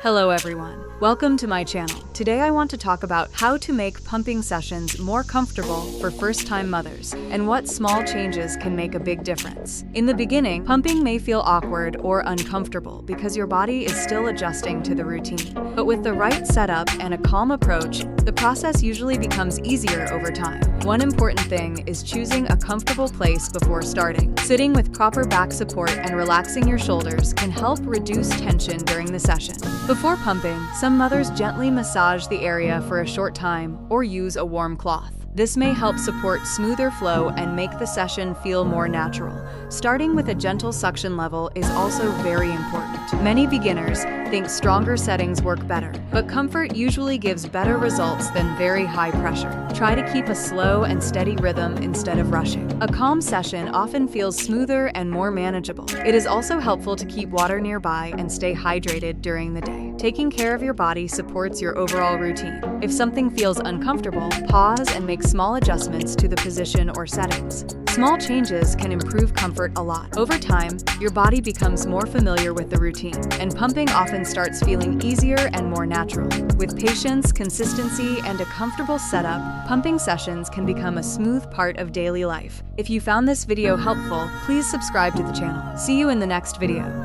Hello everyone, welcome to my channel. Today I want to talk about how to make pumping sessions more comfortable for first-time mothers and what small changes can make a big difference. In the beginning, pumping may feel awkward or uncomfortable because your body is still adjusting to the routine. But with the right setup and a calm approach, the process usually becomes easier over time. One important thing is choosing a comfortable place before starting. Sitting with proper back support and relaxing your shoulders can help reduce tension during the session. Before pumping, some mothers gently massage the area for a short time or use a warm cloth. This may help support smoother flow and make the session feel more natural. Starting with a gentle suction level is also very important. Many beginners think stronger settings work better, but comfort usually gives better results than very high pressure. Try to keep a slow and steady rhythm instead of rushing. A calm session often feels smoother and more manageable. It is also helpful to keep water nearby and stay hydrated during the day. Taking care of your body supports your overall routine. If something feels uncomfortable, pause and make small adjustments to the position or settings. Small changes can improve comfort a lot. Over time, your body becomes more familiar with the routine, and pumping often starts feeling easier and more natural. With patience, consistency, and a comfortable setup, pumping sessions can become a smooth part of daily life. If you found this video helpful, please subscribe to the channel. See you in the next video.